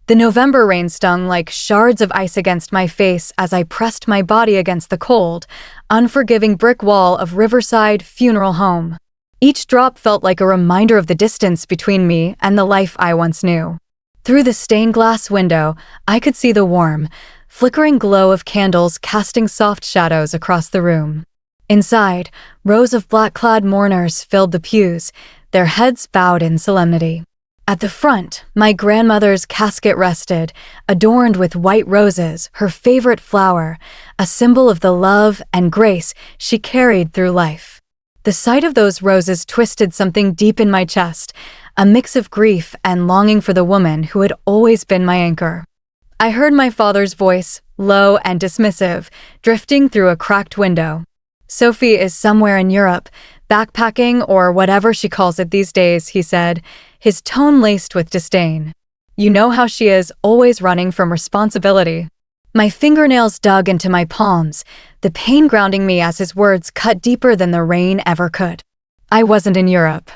The November rain stung like shards of ice against my face as I pressed my body against the cold, unforgiving brick wall of Riverside Funeral Home. Each drop felt like a reminder of the distance between me and the life I once knew. Through the stained glass window, I could see the warm, flickering glow of candles casting soft shadows across the room. Inside, rows of black-clad mourners filled the pews, their heads bowed in solemnity. At the front, my grandmother's casket rested, adorned with white roses, her favorite flower, a symbol of the love and grace she carried through life. The sight of those roses twisted something deep in my chest, a mix of grief and longing for the woman who had always been my anchor. I heard my father's voice, low and dismissive, drifting through a cracked window. "Sophie is somewhere in Europe, backpacking or whatever she calls it these days," he said, his tone laced with disdain. "You know how she is, always running from responsibility." My fingernails dug into my palms, the pain grounding me as his words cut deeper than the rain ever could. I wasn't in Europe.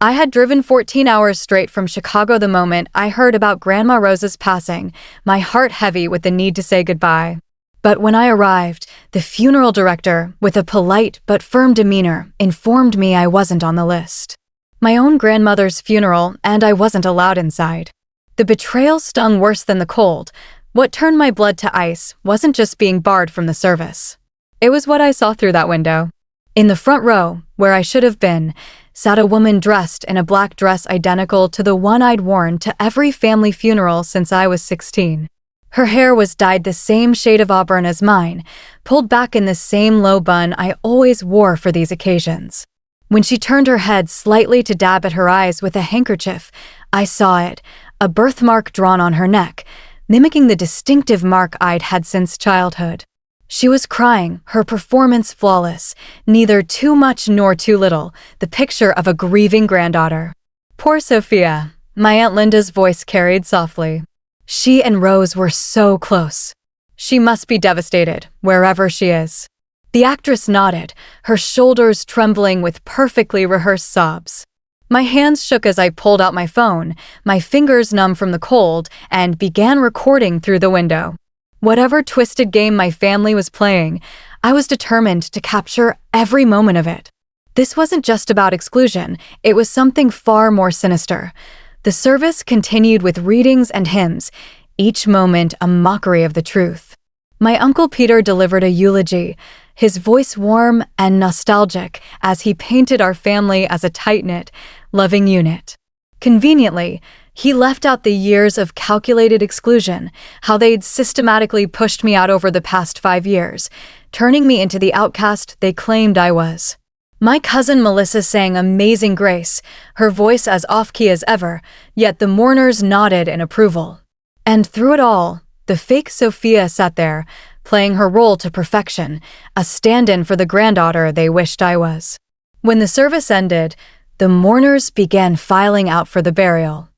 I had driven 14 hours straight from Chicago the moment I heard about Grandma Rose's passing, my heart heavy with the need to say goodbye. But when I arrived, the funeral director, with a polite but firm demeanor, informed me I wasn't on the list. My own grandmother's funeral, and I wasn't allowed inside. The betrayal stung worse than the cold. What turned my blood to ice wasn't just being barred from the service. It was what I saw through that window. In the front row, where I should have been, sat a woman dressed in a black dress identical to the one I'd worn to every family funeral since I was 16. Her hair was dyed the same shade of auburn as mine, pulled back in the same low bun I always wore for these occasions. When she turned her head slightly to dab at her eyes with a handkerchief, I saw it, a birthmark drawn on her neck, mimicking the distinctive mark I'd had since childhood. She was crying, her performance flawless, neither too much nor too little, the picture of a grieving granddaughter. "Poor Sophia," my Aunt Linda's voice carried softly. "She and Rose were so close. She must be devastated, wherever she is." The actress nodded, her shoulders trembling with perfectly rehearsed sobs. My hands shook as I pulled out my phone, my fingers numb from the cold, and began recording through the window. Whatever twisted game my family was playing, I was determined to capture every moment of it. This wasn't just about exclusion, it was something far more sinister. The service continued with readings and hymns, each moment a mockery of the truth. My Uncle Peter delivered a eulogy, his voice warm and nostalgic as he painted our family as a tight-knit, loving unit. Conveniently, he left out the years of calculated exclusion, how they'd systematically pushed me out over the past 5 years, turning me into the outcast they claimed I was. My cousin Melissa sang Amazing Grace, her voice as off-key as ever, yet the mourners nodded in approval. And through it all, the fake Sophia sat there, playing her role to perfection, a stand-in for the granddaughter they wished I was. When the service ended, the mourners began filing out for the burial.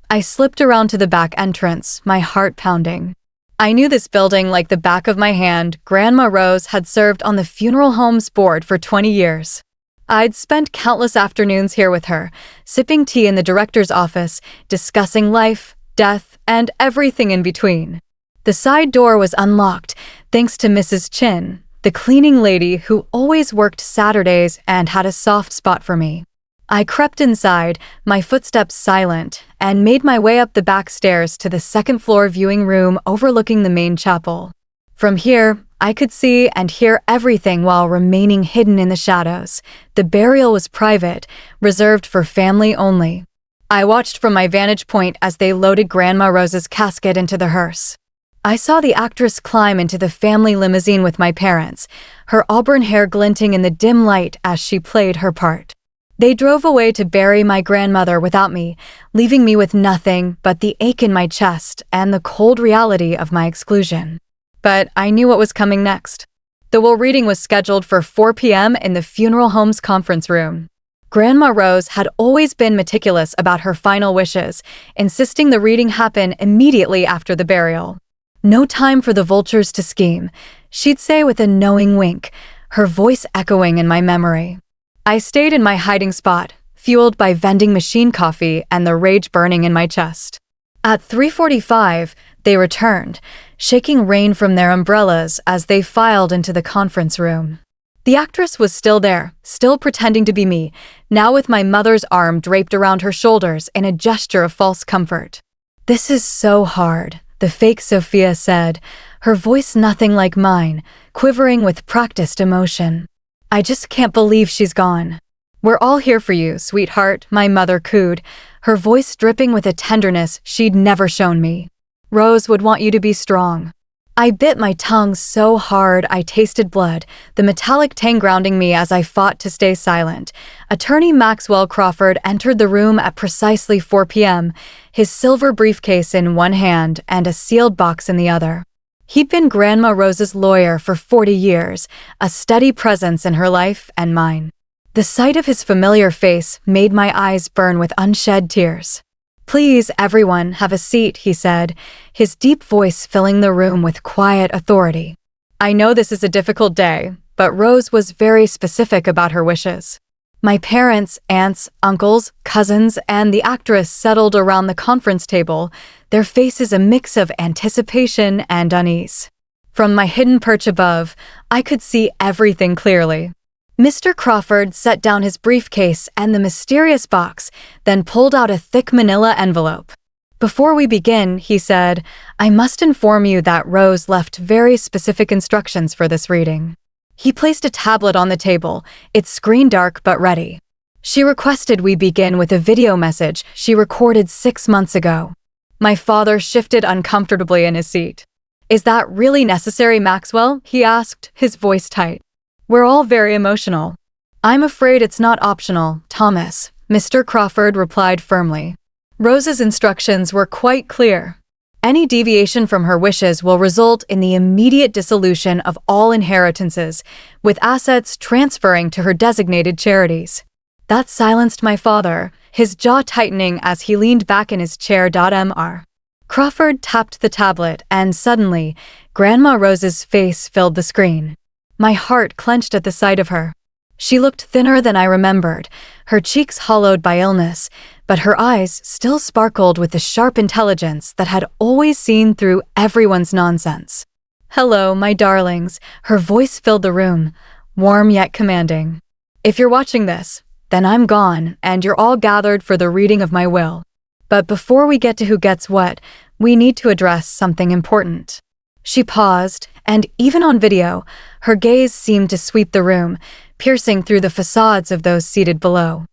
I slipped around to the back entrance, my heart pounding. I knew this building like the back of my hand. Grandma Rose had served on the funeral home's board for 20 years. I'd spent countless afternoons here with her, sipping tea in the director's office, discussing life, death, and everything in between. The side door was unlocked, thanks to Mrs. Chin, the cleaning lady who always worked Saturdays and had a soft spot for me. I crept inside, my footsteps silent, and made my way up the back stairs to the second-floor viewing room overlooking the main chapel. From here, I could see and hear everything while remaining hidden in the shadows. The burial was private, reserved for family only. I watched from my vantage point as they loaded Grandma Rose's casket into the hearse. I saw the actress climb into the family limousine with my parents, her auburn hair glinting in the dim light as she played her part. They drove away to bury my grandmother without me, leaving me with nothing but the ache in my chest and the cold reality of my exclusion. But I knew what was coming next. The will reading was scheduled for 4 p.m. in the funeral home's conference room. Grandma Rose had always been meticulous about her final wishes, insisting the reading happen immediately after the burial. "No time for the vultures to scheme," she'd say with a knowing wink, her voice echoing in my memory. I stayed in my hiding spot, fueled by vending machine coffee and the rage burning in my chest. At 3:45, they returned, shaking rain from their umbrellas as they filed into the conference room. The actress was still there, still pretending to be me, now with my mother's arm draped around her shoulders in a gesture of false comfort. "This is so hard," the fake Sophia said, her voice nothing like mine, quivering with practiced emotion. "I just can't believe she's gone." "We're all here for you, sweetheart," my mother cooed, her voice dripping with a tenderness she'd never shown me. "Rose would want you to be strong." I bit my tongue so hard I tasted blood, the metallic tang grounding me as I fought to stay silent. Attorney Maxwell Crawford entered the room at precisely 4 p.m., his silver briefcase in one hand and a sealed box in the other. He'd been Grandma Rose's lawyer for 40 years, a steady presence in her life and mine. The sight of his familiar face made my eyes burn with unshed tears. "Please, everyone, have a seat," he said, his deep voice filling the room with quiet authority. "I know this is a difficult day, but Rose was very specific about her wishes." My parents, aunts, uncles, cousins, and the actress settled around the conference table, their faces a mix of anticipation and unease. From my hidden perch above, I could see everything clearly. Mr. Crawford set down his briefcase and the mysterious box, then pulled out a thick manila envelope. "Before we begin," he said, "I must inform you that Rose left very specific instructions for this reading." He placed a tablet on the table, its screen dark but ready. "She requested we begin with a video message she recorded 6 months ago." My father shifted uncomfortably in his seat. "Is that really necessary, Maxwell?" he asked, his voice tight. "We're all very emotional." "I'm afraid it's not optional, Thomas," Mr. Crawford replied firmly. Rose's instructions were quite clear. Any deviation from her wishes will result in the immediate dissolution of all inheritances, with assets transferring to her designated charities. That silenced my father, his jaw tightening as he leaned back in his chair. Mr. Crawford tapped the tablet, and suddenly, Grandma Rose's face filled the screen. My heart clenched at the sight of her. She looked thinner than I remembered, her cheeks hollowed by illness, but her eyes still sparkled with the sharp intelligence that had always seen through everyone's nonsense. "Hello, my darlings," her voice filled the room, warm yet commanding. "If you're watching this, then I'm gone, and you're all gathered for the reading of my will. But before we get to who gets what, we need to address something important." She paused, and even on video, her gaze seemed to sweep the room, piercing through the facades of those seated below.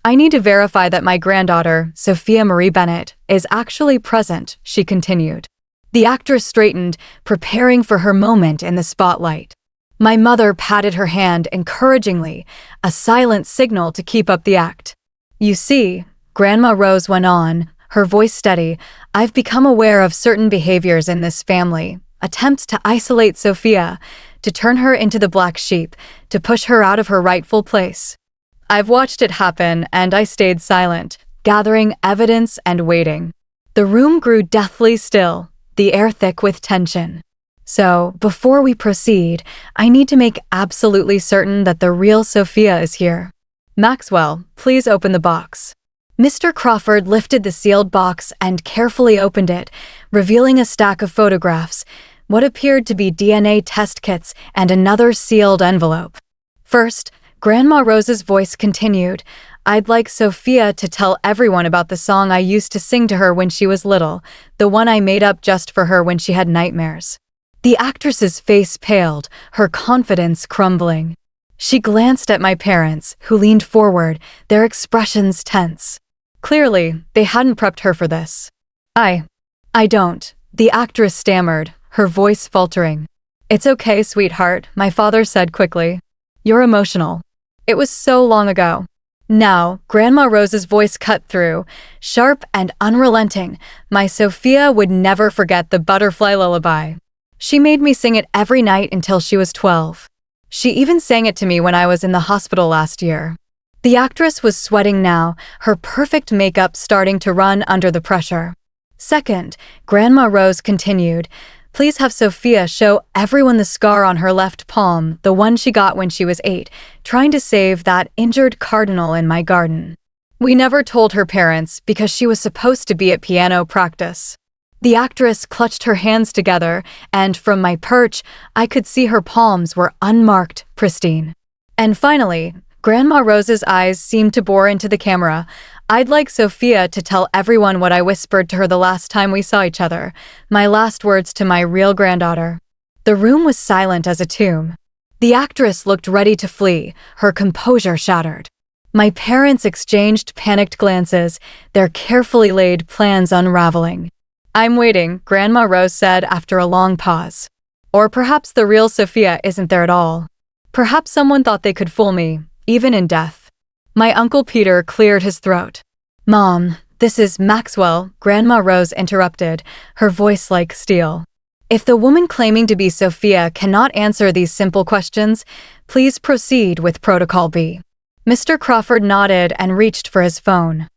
"I need to verify that my granddaughter, Sophia Marie Bennett, is actually present," she continued. The actress straightened, preparing for her moment in the spotlight. My mother patted her hand encouragingly, a silent signal to keep up the act. "You see," Grandma Rose went on, her voice steady, "I've become aware of certain behaviors in this family, attempts to isolate Sophia, to turn her into the black sheep, to push her out of her rightful place. I've watched it happen, and I stayed silent, gathering evidence and waiting." The room grew deathly still, the air thick with tension. "So, before we proceed, I need to make absolutely certain that the real Sophia is here. Maxwell, please open the box." Mr. Crawford lifted the sealed box and carefully opened it, revealing a stack of photographs, what appeared to be DNA test kits, and another sealed envelope. First, Grandma Rose's voice continued, "I'd like Sophia to tell everyone about the song I used to sing to her when she was little, the one I made up just for her when she had nightmares." The actress's face paled, her confidence crumbling. She glanced at my parents, who leaned forward, their expressions tense. Clearly, they hadn't prepped her for this. I don't," the actress stammered, her voice faltering. "It's okay, sweetheart," my father said quickly. "You're emotional. It was so long ago." Now, Grandma Rose's voice cut through, sharp and unrelenting. My Sophia would never forget the butterfly lullaby. She made me sing it every night until she was 12. She even sang it to me when I was in the hospital last year. The actress was sweating now, her perfect makeup starting to run under the pressure. Second, Grandma Rose continued, "Please have Sophia show everyone the scar on her left palm, the one she got when she was 8, trying to save that injured cardinal in my garden." We never told her parents because she was supposed to be at piano practice. The actress clutched her hands together, and from my perch, I could see her palms were unmarked, pristine. And finally, Grandma Rose's eyes seemed to bore into the camera. I'd like Sophia to tell everyone what I whispered to her the last time we saw each other, my last words to my real granddaughter. The room was silent as a tomb. The actress looked ready to flee, her composure shattered. My parents exchanged panicked glances, their carefully laid plans unraveling. "I'm waiting," Grandma Rose said after a long pause. Or perhaps the real Sophia isn't there at all. Perhaps someone thought they could fool me, even in death. My Uncle Peter cleared his throat. "Mom, this is Maxwell," Grandma Rose interrupted, her voice like steel. "If the woman claiming to be Sophia cannot answer these simple questions, please proceed with Protocol B." Mr. Crawford nodded and reached for his phone.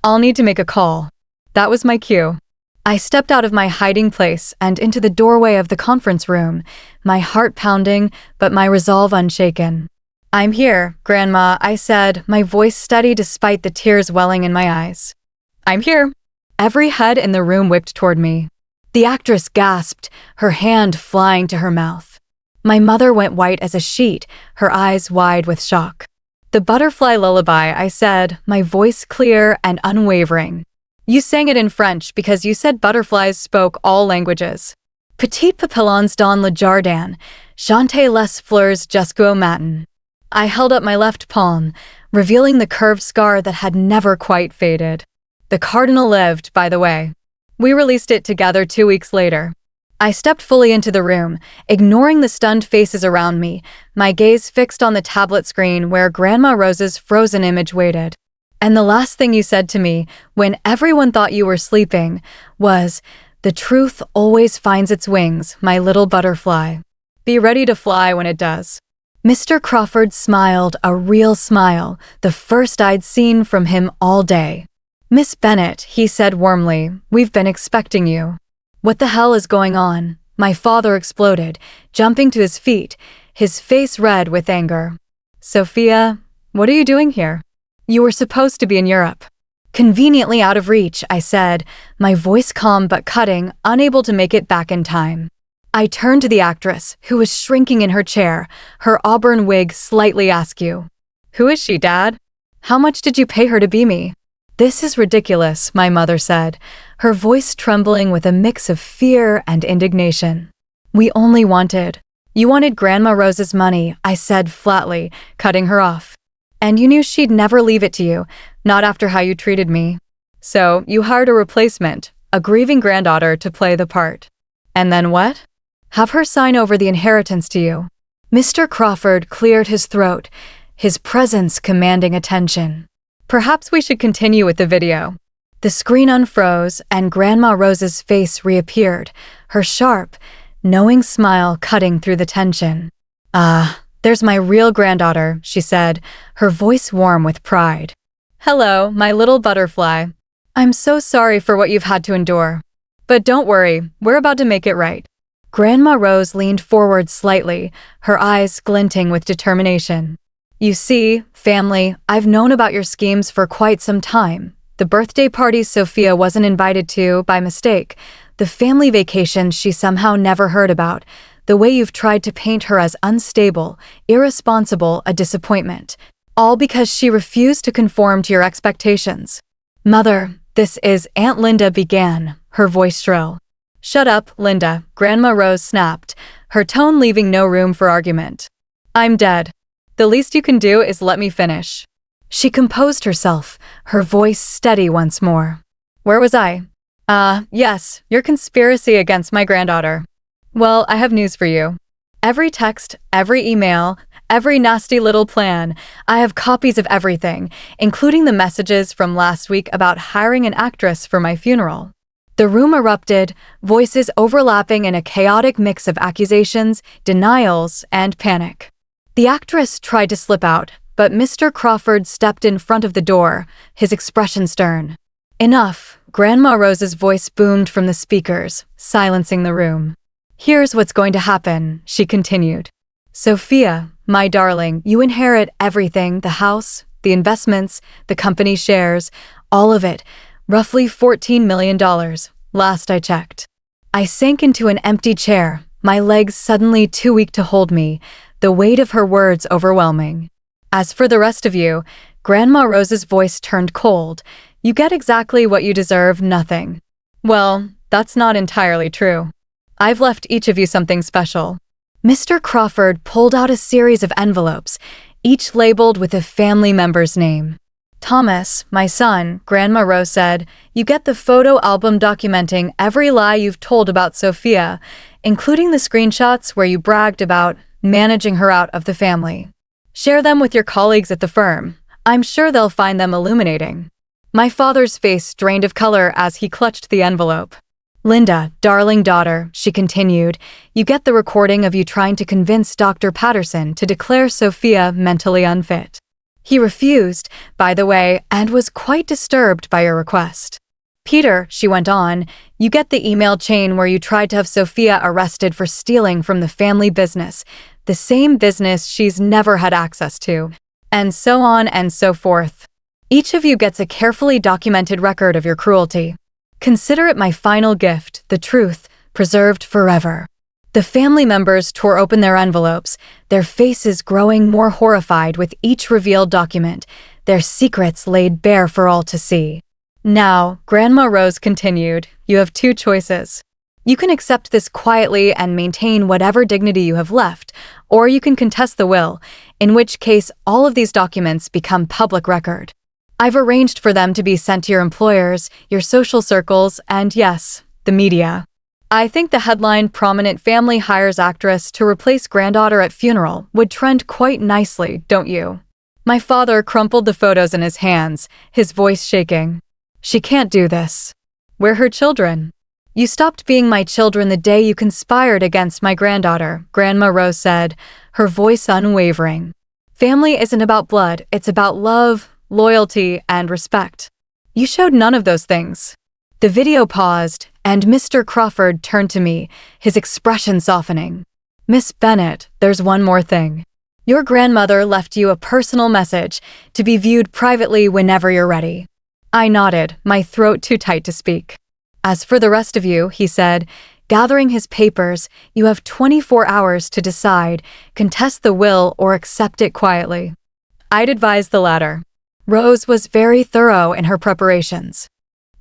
"I'll need to make a call." That was my cue. I stepped out of my hiding place and into the doorway of the conference room, my heart pounding, but my resolve unshaken. "I'm here, Grandma," I said, my voice steady despite the tears welling in my eyes. "I'm here." Every head in the room whipped toward me. The actress gasped, her hand flying to her mouth. My mother went white as a sheet, her eyes wide with shock. "The butterfly lullaby," I said, my voice clear and unwavering. "You sang it in French because you said butterflies spoke all languages. Petite papillons dans le jardin, chantez les fleurs jusqu'au matin." I held up my left palm, revealing the curved scar that had never quite faded. The cardinal lived, by the way. We released it together 2 weeks later. I stepped fully into the room, ignoring the stunned faces around me, my gaze fixed on the tablet screen where Grandma Rose's frozen image waited. And the last thing you said to me, when everyone thought you were sleeping, was, "The truth always finds its wings, my little butterfly. Be ready to fly when it does." Mr. Crawford smiled, a real smile, the first I'd seen from him all day. "Miss Bennett," he said warmly, "we've been expecting you." "What the hell is going on?" My father exploded, jumping to his feet, his face red with anger. "Sophia, what are you doing here? You were supposed to be in Europe." "Conveniently out of reach," I said, my voice calm but cutting, unable to make it back in time. I turned to the actress, who was shrinking in her chair, her auburn wig slightly askew. "Who is she, Dad? How much did you pay her to be me?" "This is ridiculous," my mother said, her voice trembling with a mix of fear and indignation. You wanted Grandma Rose's money," I said flatly, cutting her off. "And you knew she'd never leave it to you, not after how you treated me. So you hired a replacement, a grieving granddaughter, to play the part. And then what? Have her sign over the inheritance to you." Mr. Crawford cleared his throat, his presence commanding attention. "Perhaps we should continue with the video." The screen unfroze and Grandma Rose's face reappeared, her sharp, knowing smile cutting through the tension. There's my real granddaughter," she said, her voice warm with pride. "Hello, my little butterfly. I'm so sorry for what you've had to endure. But don't worry, we're about to make it right." Grandma Rose leaned forward slightly, her eyes glinting with determination. "You see, family, I've known about your schemes for quite some time. The birthday parties Sophia wasn't invited to by mistake, the family vacations she somehow never heard about, the way you've tried to paint her as unstable, irresponsible, a disappointment, all because she refused to conform to your expectations." "Mother, this is Aunt Linda," began, her voice shrill. "Shut up, Linda," Grandma Rose snapped, her tone leaving no room for argument. "I'm dead. The least you can do is let me finish." She composed herself, her voice steady once more. "Where was I? Yes, your conspiracy against my granddaughter. Well, I have news for you. Every text, every email, every nasty little plan, I have copies of everything, including the messages from last week about hiring an actress for my funeral." The room erupted, voices overlapping in a chaotic mix of accusations, denials, and panic. The actress tried to slip out, but Mr. Crawford stepped in front of the door, his expression stern. "Enough," Grandma Rose's voice boomed from the speakers, silencing the room. "Here's what's going to happen," she continued. "Sophia, my darling, you inherit everything, the house, the investments, the company shares, all of it, roughly $14 million, last I checked. I sank into an empty chair, my legs suddenly too weak to hold me, the weight of her words overwhelming. As for the rest of you, Grandma Rose's voice turned cold. You get exactly what you deserve, nothing. Well, that's not entirely true. I've left each of you something special. Mr. Crawford pulled out a series of envelopes, each labeled with a family member's name. Thomas, my son, Grandma Rose said, you get the photo album documenting every lie you've told about Sophia, including the screenshots where you bragged about managing her out of the family. Share them with your colleagues at the firm. I'm sure they'll find them illuminating. My father's face drained of color as he clutched the envelope. Linda, darling daughter, she continued, you get the recording of you trying to convince Dr. Patterson to declare Sophia mentally unfit. He refused, by the way, and was quite disturbed by your request. Peter, she went on, you get the email chain where you tried to have Sophia arrested for stealing from the family business, the same business she's never had access to, and so on and so forth. Each of you gets a carefully documented record of your cruelty. Consider it my final gift, the truth, preserved forever. The family members tore open their envelopes, their faces growing more horrified with each revealed document, their secrets laid bare for all to see. Now, Grandma Rose continued, you have two choices. You can accept this quietly and maintain whatever dignity you have left, or you can contest the will, in which case all of these documents become public record. I've arranged for them to be sent to your employers, your social circles, and yes, the media. I think the headline "Prominent Family Hires Actress to Replace Granddaughter at Funeral" would trend quite nicely, don't you? My father crumpled the photos in his hands, his voice shaking. She can't do this. We're her children. You stopped being my children the day you conspired against my granddaughter, Grandma Rose said, her voice unwavering. Family isn't about blood, it's about love, loyalty, and respect. You showed none of those things. The video paused, and Mr. Crawford turned to me, his expression softening. Miss Bennett, there's one more thing. Your grandmother left you a personal message to be viewed privately whenever you're ready. I nodded, my throat too tight to speak. As for the rest of you, he said, gathering his papers, you have 24 hours to decide, contest the will or accept it quietly. I'd advise the latter. Rose was very thorough in her preparations.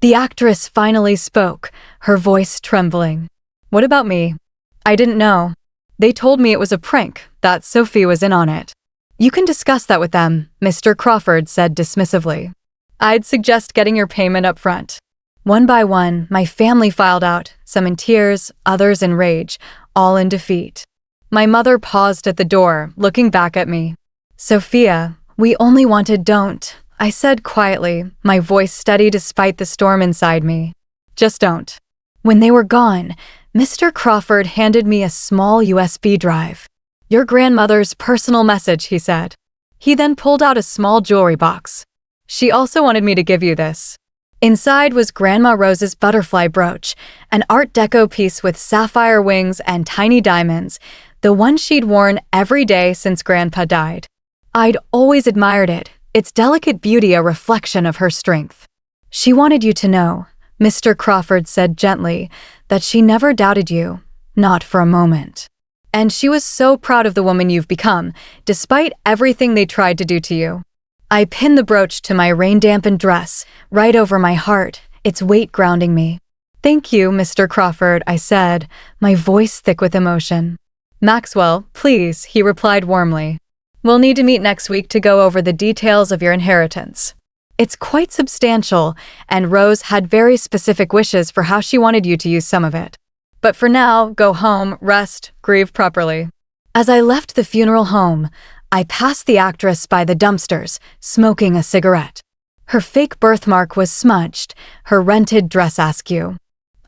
The actress finally spoke, her voice trembling. What about me? I didn't know. They told me it was a prank, that Sophie was in on it. You can discuss that with them, Mr. Crawford said dismissively. I'd suggest getting your payment up front. One by one, my family filed out, some in tears, others in rage, all in defeat. My mother paused at the door, looking back at me. Sophia, we only wanted don't, I said quietly, my voice steady despite the storm inside me. Just don't. When they were gone, Mr. Crawford handed me a small USB drive. Your grandmother's personal message, he said. He then pulled out a small jewelry box. She also wanted me to give you this. Inside was Grandma Rose's butterfly brooch, an Art Deco piece with sapphire wings and tiny diamonds, the one she'd worn every day since Grandpa died. I'd always admired it, its delicate beauty a reflection of her strength. She wanted you to know, Mr. Crawford said gently, that she never doubted you, not for a moment. And she was so proud of the woman you've become, despite everything they tried to do to you. I pinned the brooch to my rain-dampened dress, right over my heart, its weight grounding me. Thank you, Mr. Crawford, I said, my voice thick with emotion. Maxwell, please, he replied warmly. We'll need to meet next week to go over the details of your inheritance. It's quite substantial, and Rose had very specific wishes for how she wanted you to use some of it. But for now, go home, rest, grieve properly. As I left the funeral home, I passed the actress by the dumpsters, smoking a cigarette. Her fake birthmark was smudged, her rented dress askew.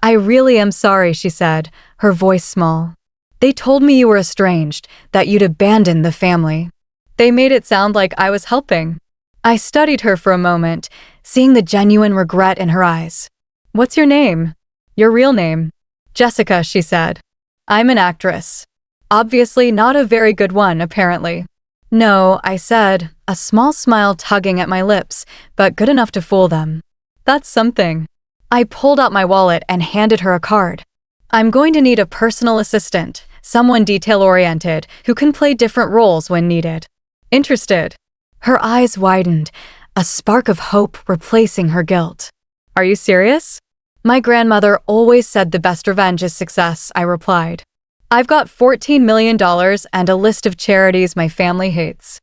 I really am sorry, she said, her voice small. They told me you were estranged, that you'd abandoned the family. They made it sound like I was helping. I studied her for a moment, seeing the genuine regret in her eyes. What's your name? Your real name? Jessica, she said. I'm an actress. Obviously not a very good one, apparently. No, I said, a small smile tugging at my lips, but good enough to fool them. That's something. I pulled out my wallet and handed her a card. I'm going to need a personal assistant, someone detail-oriented, who can play different roles when needed. Interested? Her eyes widened, a spark of hope replacing her guilt. Are you serious? My grandmother always said the best revenge is success, I replied. I've got $14 million and a list of charities my family hates.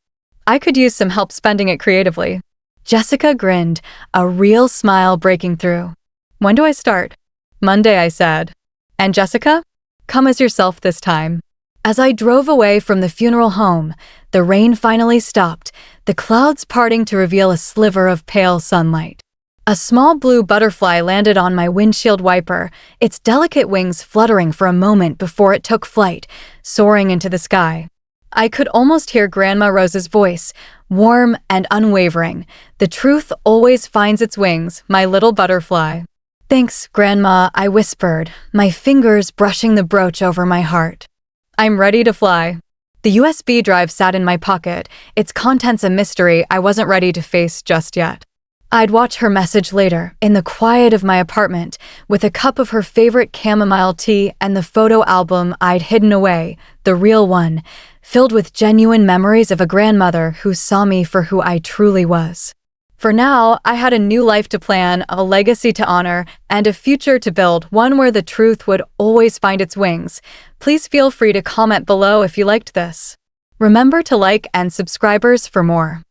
I could use some help spending it creatively. Jessica grinned, a real smile breaking through. When do I start? Monday, I said. And Jessica? Come as yourself this time. As I drove away from the funeral home, the rain finally stopped, the clouds parting to reveal a sliver of pale sunlight. A small blue butterfly landed on my windshield wiper, its delicate wings fluttering for a moment before it took flight, soaring into the sky. I could almost hear Grandma Rose's voice, warm and unwavering. The truth always finds its wings, my little butterfly. Thanks, Grandma, I whispered, my fingers brushing the brooch over my heart. I'm ready to fly. The USB drive sat in my pocket, its contents a mystery I wasn't ready to face just yet. I'd watch her message later, in the quiet of my apartment, with a cup of her favorite chamomile tea and the photo album I'd hidden away, the real one, filled with genuine memories of a grandmother who saw me for who I truly was. For now, I had a new life to plan, a legacy to honor, and a future to build, one where the truth would always find its wings. Please feel free to comment below if you liked this. Remember to like and subscribers for more.